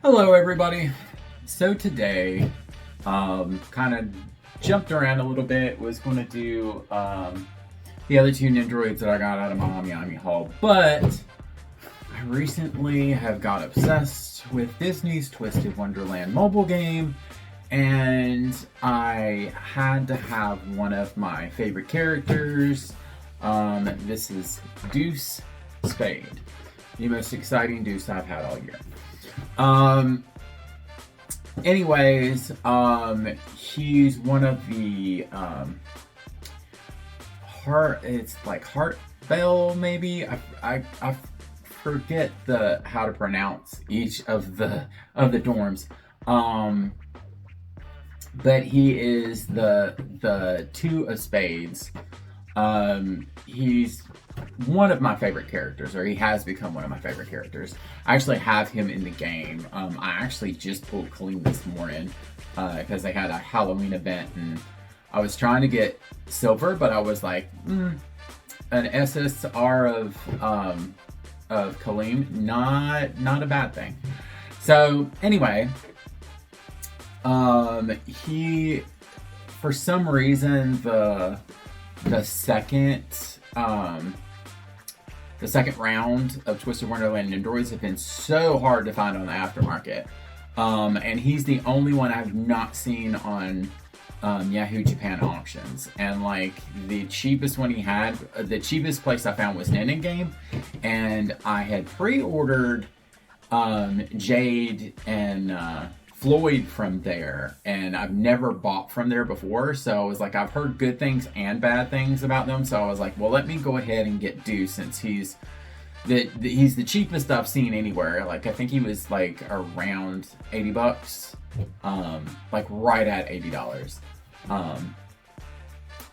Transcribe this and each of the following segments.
Hello, everybody. So today, kind of jumped around a little bit. Was going to do the other two nendoroids that I got out of my Ami haul, but I recently have got obsessed with Disney's Twisted Wonderland mobile game, and I had to have one of my favorite characters. This is Deuce Spade, the most exciting Deuce I've had all year. Um, he's one of the it's like heart bell maybe. I forget the how to pronounce each of the dorms. But he is the two of spades. He's one of my favorite characters, or he has become one of my favorite characters. I actually have him in the game. I actually just pulled Colleen this morning because they had a Halloween event, and I was trying to get silver, but I was like, an SSR of Colleen, not a bad thing. So anyway, he for some reason the second round of Twisted Wonderland nendoroids have been so hard to find on the aftermarket. And he's the only one I've not seen on Yahoo Japan auctions. And like the cheapest one he had, the cheapest place I found was Nenen Game. And I had pre-ordered Jade and Floyd from there, and I've never bought from there before, so I was like, I've heard good things and bad things about them, so I was like, well, let me go ahead and get Deuce, since he's the cheapest I've seen anywhere. Like, I think he was like around $80, like right at $80.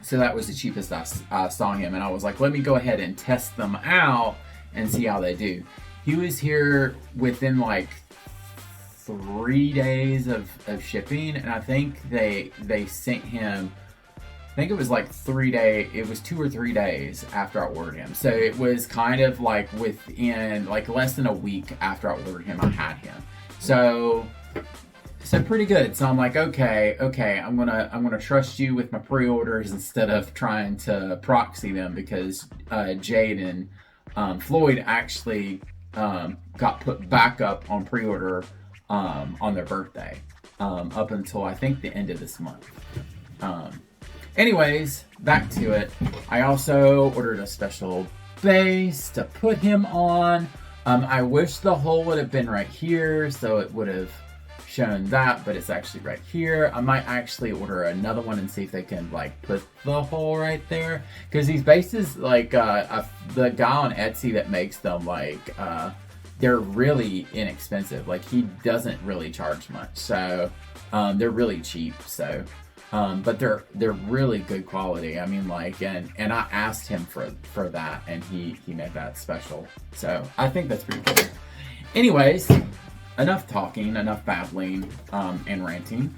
So that was the cheapest I saw him, and I was like, let me go ahead and test them out and see how they do. He was here within like 3 days of shipping, and I think they sent him, I think it was like 3 days, it was 2 or 3 days after I ordered him. So it was kind of like within like less than a week after I ordered him, I had him. So pretty good. So I'm like, okay, I'm gonna trust you with my pre-orders instead of trying to proxy them, because Jade and Floyd actually got put back up on pre-order on their birthday, up until I think the end of this month. Anyways, back to it. I also ordered a special base to put him on. I wish the hole would have been right here, so it would have shown that, but it's actually right here. I might actually order another one and see if they can like put the hole right there, because these bases, like the guy on Etsy that makes them, like they're really inexpensive. Like, he doesn't really charge much, so they're really cheap. So, but they're really good quality. I mean, like, and I asked him for that, and he made that special. So I think that's pretty cool. Anyways, enough talking, enough babbling, and ranting.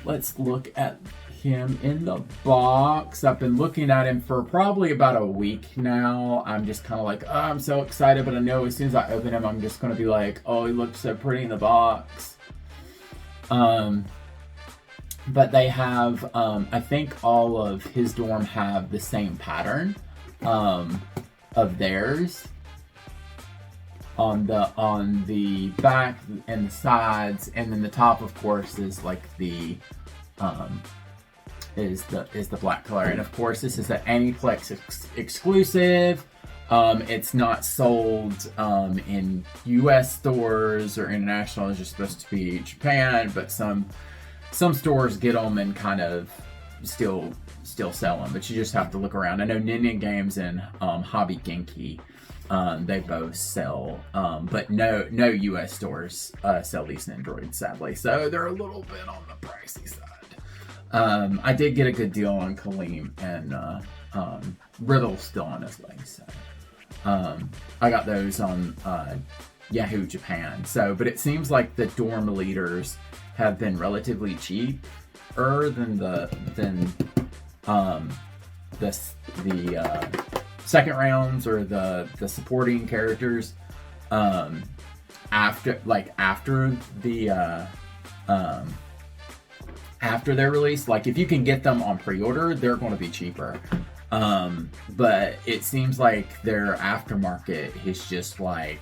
Let's look at him in the box. I've been looking at him for probably about a week now. I'm just kind of like, oh, I'm so excited, but I know as soon as I open him, I'm just going to be like, oh, he looks so pretty in the box. But they have, I think all of his dorm have the same pattern of theirs on the back and the sides, and then the top, of course, is like the is the black color. And of course, this is an Aniplex exclusive. It's not sold in US stores or international. It's just supposed to be Japan, but some stores get them and kind of still sell them, but you just have to look around. I know Ninen Games and Hobby Genki, they both sell, but no US stores sell these nendoroids, sadly, so they're a little bit on the pricey side. I did get a good deal on Kaleem, and Riddle's still on his way, so I got those on Yahoo Japan. So, but it seems like the dorm leaders have been relatively cheaper than the second rounds or the supporting characters. after the after they're released. Like if you can get them on pre-order, they're going to be cheaper. But it seems like their aftermarket is just like,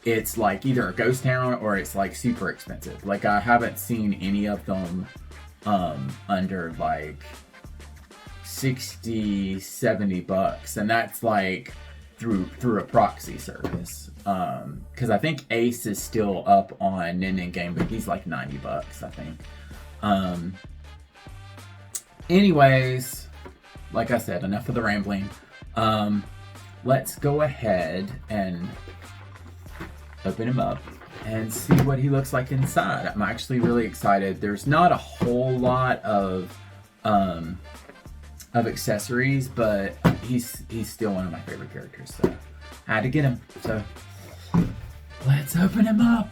it's like either a ghost town or it's like super expensive. Like I haven't seen any of them under like 60, 70 bucks, and that's like through a proxy service. Because I think Ace is still up on Nin Game, but he's like 90 bucks, I think. Anyways, like I said, enough of the rambling. Let's go ahead and open him up and see what he looks like inside. I'm actually really excited. There's not a whole lot of accessories, but he's still one of my favorite characters, so I had to get him. So let's open him up.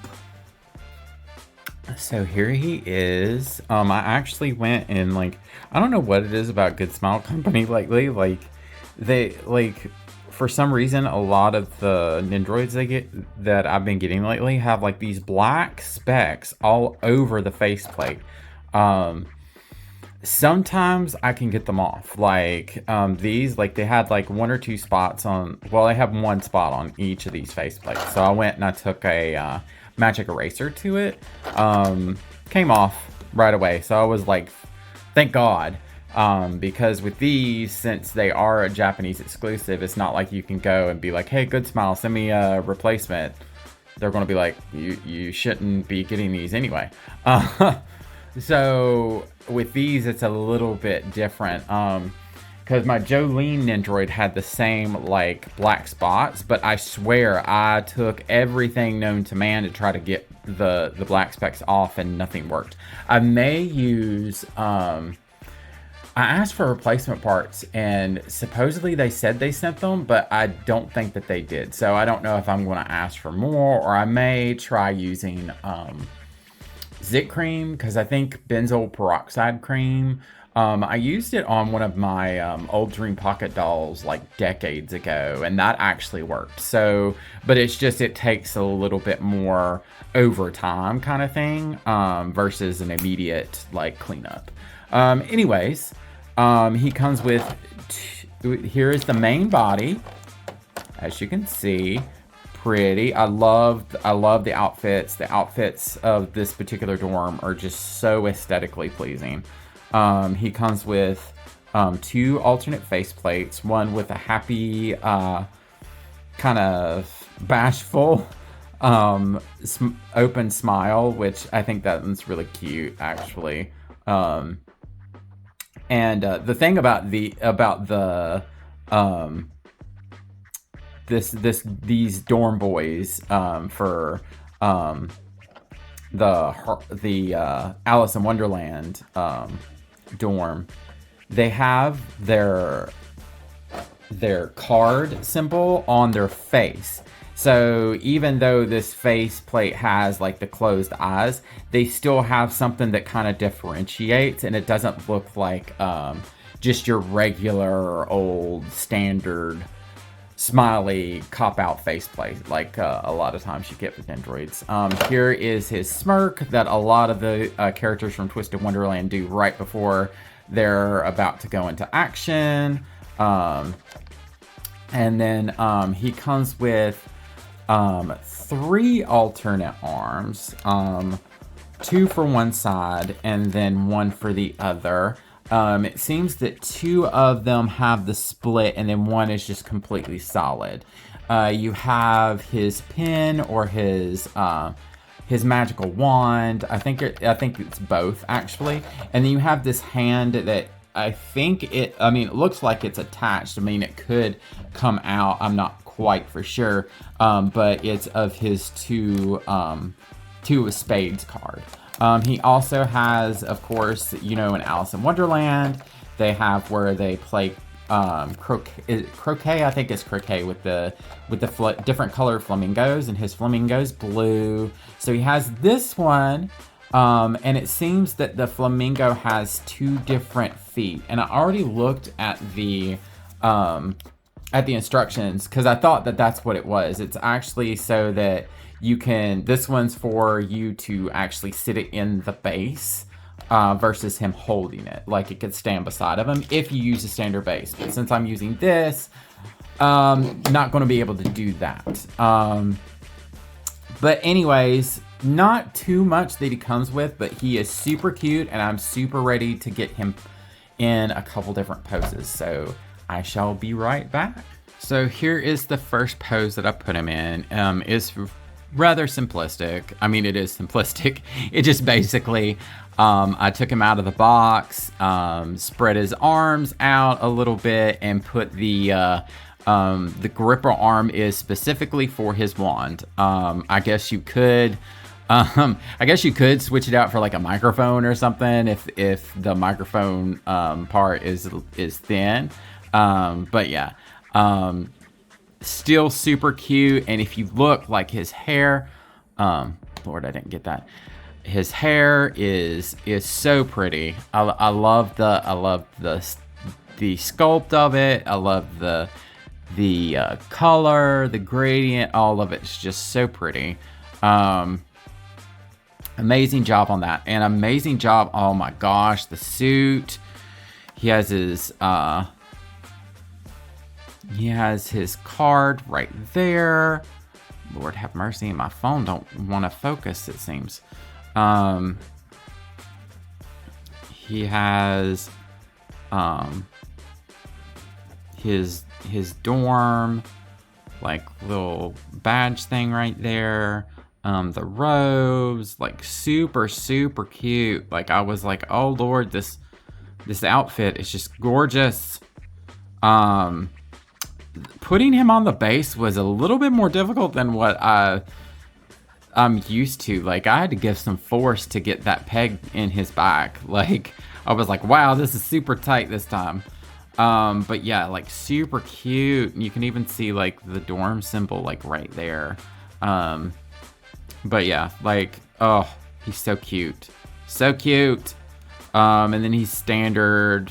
So here he is. I actually went and like, I don't know what it is about Good Smile Company lately. Like they for some reason, a lot of the nendoroids that I've been getting lately have like these black specks all over the faceplate. Sometimes I can get them off. Like these, like they had like one or two spots on. Well, they have one spot on each of these faceplates. So I went and I took a magic eraser to it. Came off right away. So I was like, thank God. Because with these, since they are a Japanese exclusive, it's not like you can go and be like, hey, Good Smile, send me a replacement. They're going to be like, you shouldn't be getting these anyway. So with these, it's a little bit different. Because my Jolene nendoroid had the same like black spots, but I swear I took everything known to man to try to get the black specks off, and nothing worked. I may use I asked for replacement parts, and supposedly they said they sent them, but I don't think that they did. So I don't know if I'm going to ask for more, or I may try using Zit cream, because I think benzoyl peroxide cream. I used it on one of my old Dream Pocket dolls like decades ago, and that actually worked. So, but it's just, it takes a little bit more over time kind of thing versus an immediate like cleanup. Anyways, he comes with, here is the main body, as you can see, pretty. I love the outfits. The outfits of this particular dorm are just so aesthetically pleasing. He comes with two alternate faceplates, one with a happy, kind of bashful, open smile, which I think that one's really cute, actually. And the thing about these dorm boys for the Alice in Wonderland dorm, they have their card symbol on their face. So even though this face plate has like the closed eyes, they still have something that kind of differentiates, and it doesn't look like just your regular old standard smiley cop-out faceplate like a lot of times you get with nendoroids. Here is his smirk that a lot of the characters from Twisted Wonderland do right before they're about to go into action. And then he comes with 3 alternate arms, 2 for one side and then 1 for the other. It seems that 2 of them have the split, and then 1 is just completely solid. You have his pin or his magical wand. I think it's both, actually. And then you have this hand that it looks like it's attached. I mean, it could come out. I'm not quite for sure. But it's of his 2 of Spades card. He also has, of course, in Alice in Wonderland, they have where they play croquet. I think it's croquet with the different colored flamingos, and his flamingo's blue. So he has this one, and it seems that the flamingo has 2 different feet. And I already looked at the at the instructions, because I thought that that's what it was. It's actually so that you can, this one's for you to actually sit it in the base versus him holding it. Like it could stand beside of him if you use a standard base. But since I'm using this, not going to be able to do that. But anyways, not too much that he comes with, but he is super cute and I'm super ready to get him in a couple different poses. So I shall be right back. So here is the first pose that I put him in. It's rather simplistic. I mean, it is simplistic. It just basically, I took him out of the box, spread his arms out a little bit, and put the gripper arm is specifically for his wand. I guess you could switch it out for like a microphone or something if the microphone part is thin. But yeah, still super cute. And if you look, like his hair, Lord, I didn't get that. His hair is so pretty. I love the sculpt of it. I love the color, the gradient, all of it's just so pretty. Amazing job on that, and amazing job. Oh my gosh, the suit. He has his card right there. Lord have mercy, my phone don't want to focus, it seems. He has his dorm, like little badge thing right there. The robes, like super cute. Like I was like, oh Lord, this outfit is just gorgeous. Putting him on the base was a little bit more difficult than what I'm used to. Like I had to give some force to get that peg in his back. Like I was like, wow, this is super tight this time. But yeah, like super cute. You can even see like the dorm symbol like right there. But yeah, like, oh, he's so cute. So cute. And then he's standard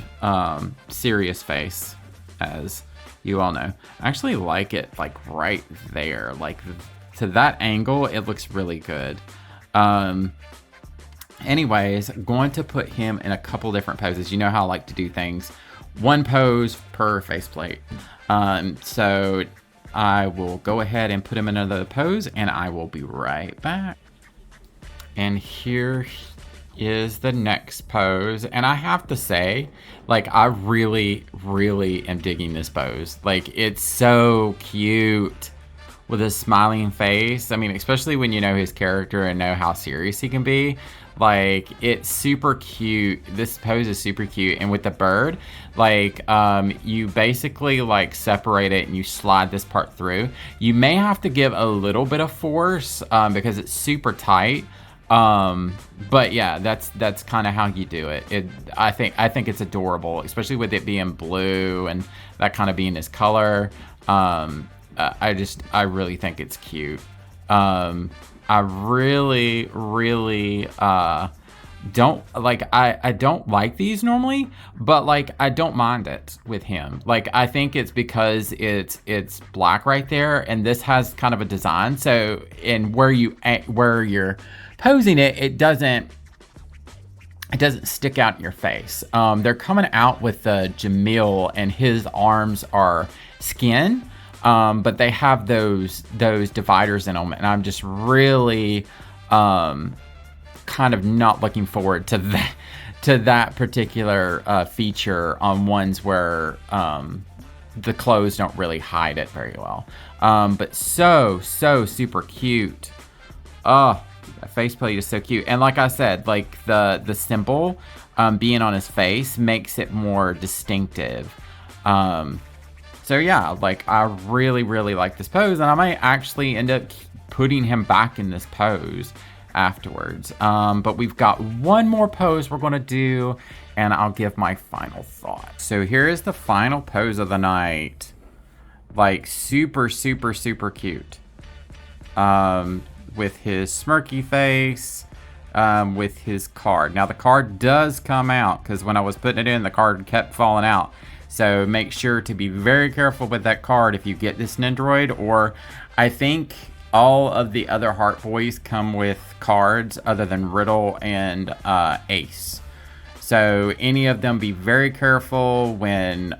serious face, as you all know. I actually like it like right there. Like to that angle, it looks really good. Anyways, I'm going to put him in a couple different poses. You know how I like to do things. One pose per faceplate. So I will go ahead and put him in another pose and I will be right back. And here is the next pose. And I have to say, like, I really am digging this pose. Like, it's so cute with his smiling face. I mean, especially when you know his character and know how serious he can be. Like, it's super cute. This pose is super cute. And with the bird, like, you basically like separate it and you slide this part through. You may have to give a little bit of force because it's super tight. But yeah, that's kind of how you do it. I think it's adorable, especially with it being blue and that kind of being his color. I really think it's cute. I really don't like, I don't like these normally, but like I don't mind it with him. Like I think it's because it's black right there, and this has kind of a design. So and where you're posing it, it doesn't stick out in your face. They're coming out with Jamil, and his arms are skin. But they have those dividers in them, and I'm just really kind of not looking forward to that particular feature on ones where the clothes don't really hide it very well. But so super cute. Oh, that faceplate is so cute, and like I said, like the symbol being on his face makes it more distinctive. So yeah, like I really like this pose, and I might actually end up putting him back in this pose afterwards. But we've got one more pose we're gonna do, and I'll give my final thought. So here is the final pose of the night. Like super cute. With his smirky face, with his card. Now the card does come out, because when I was putting it in, the card kept falling out. So make sure to be very careful with that card if you get this nendoroid. Or I think all of the other Heart Boys come with cards other than Riddle and Ace. So any of them, be very careful when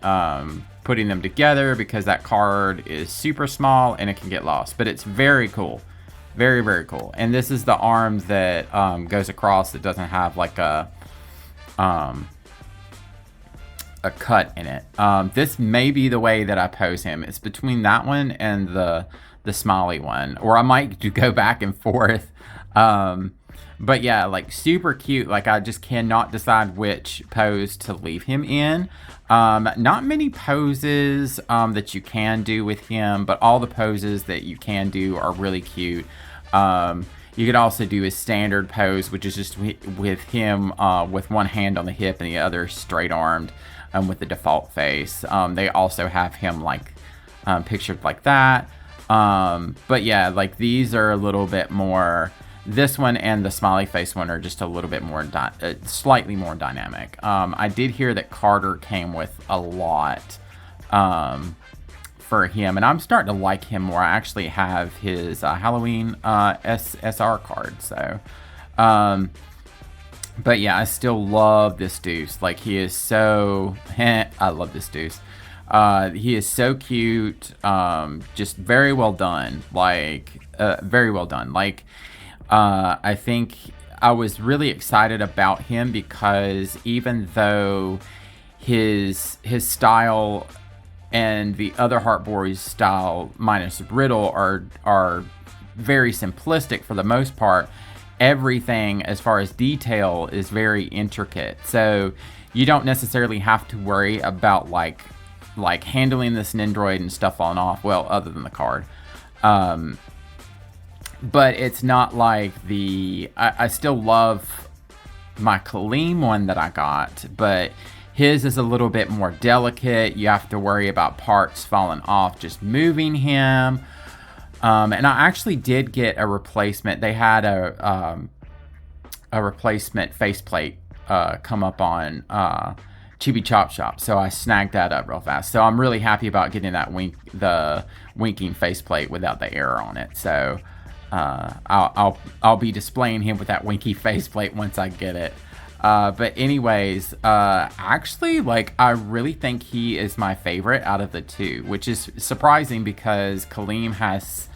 putting them together, because that card is super small and it can get lost. But it's very cool. Very, very cool. And this is the arm that goes across that doesn't have like a cut in it. This may be the way that I pose him. It's between that one and the smiley one. Or I might go back and forth. But yeah, like super cute. Like I just cannot decide which pose to leave him in. Not many poses that you can do with him, but all the poses that you can do are really cute. You could also do his standard pose, which is just with him with one hand on the hip and the other straight armed with the default face. They also have him like pictured like that. But yeah, like these are a little bit more. This one and the smiley face one are just a little bit more, slightly more dynamic. I did hear that Carter came with a lot for him, and I'm starting to like him more. I actually have his Halloween SR card, so. But yeah, I still love this Deuce. Like he is so, I love this Deuce. He is so cute, just very well done. Like, very well done. Like, I think I was really excited about him because even though his style and the other Heart Boys style minus Riddle are very simplistic for the most part, everything as far as detail is very intricate. So you don't necessarily have to worry about like handling this nendoroid and stuff falling off. Well, other than the card. But it's not like I still love my Kaleem one that I got, but his is a little bit more delicate. You have to worry about parts falling off just moving him. And I actually did get a replacement. They had a replacement faceplate come up on Chibi Chop Shop, so I snagged that up real fast. So I'm really happy about getting that the winking faceplate without the error on it. So I'll be displaying him with that winky faceplate once I get it. But anyways, actually, like I really think he is my favorite out of the two, which is surprising because Kaleem has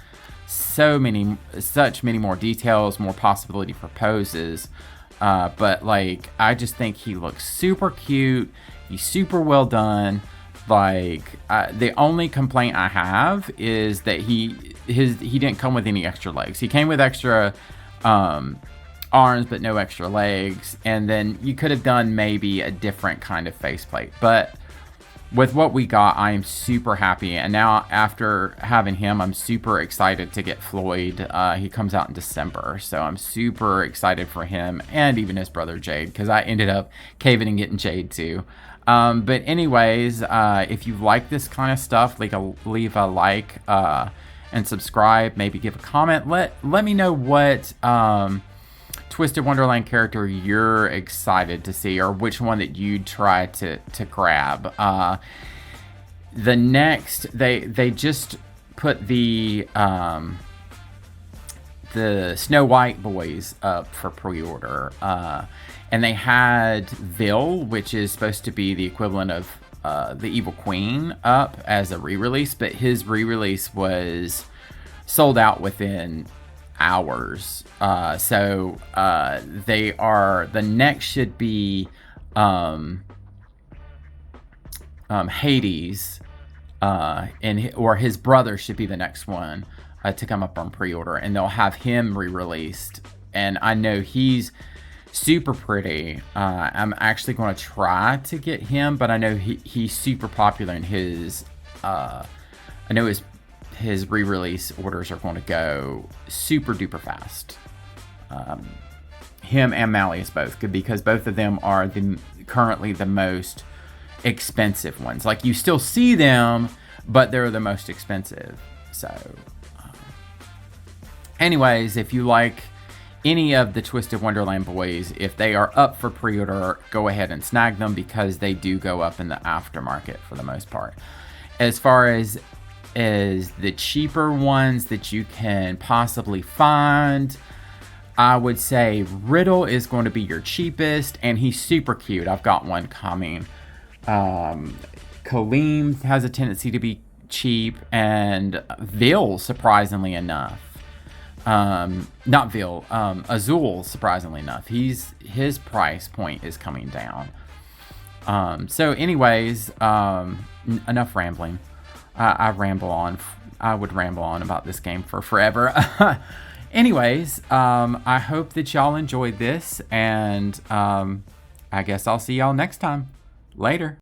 such many more details, more possibility for poses. But like, I just think he looks super cute. He's super well done. Like, the only complaint I have is that he didn't come with any extra legs. He came with extra arms, but no extra legs. And then you could have done maybe a different kind of faceplate. But with what we got, I am super happy. And now after having him, I'm super excited to get Floyd. He comes out in December, so I'm super excited for him and even his brother Jade, because I ended up caving and getting Jade too. But anyways, if you like this kind of stuff, leave a like and subscribe. Maybe give a comment. Let me know what Twisted Wonderland character you're excited to see, or which one that you'd try to grab. The next, they just put the Snow White boys up for pre-order, and they had Vil, which is supposed to be the equivalent of the Evil Queen, up as a re-release, but his re-release was sold out within hours. So the next should be Hades, or his brother should be the next one to come up on pre-order, and they'll have him re-released. And I know he's super pretty. I'm actually going to try to get him, but I know he's super popular, and his his re-release orders are going to go super duper fast. Him and Malleus both, because both of them are currently the most expensive ones. Like, you still see them, but they're the most expensive. So anyways, if you like any of the Twisted Wonderland boys, if they are up for pre-order, go ahead and snag them because they do go up in the aftermarket for the most part. As far as the cheaper ones that you can possibly find, I would say Riddle is going to be your cheapest, and he's super cute. I've got one coming. Kaleem has a tendency to be cheap, and Vil, surprisingly enough. Not Vil, Azul, surprisingly enough. His price point is coming down. So anyways, enough rambling. I ramble on. I would ramble on about this game for forever. Anyways, I hope that y'all enjoyed this, and I guess I'll see y'all next time. Later.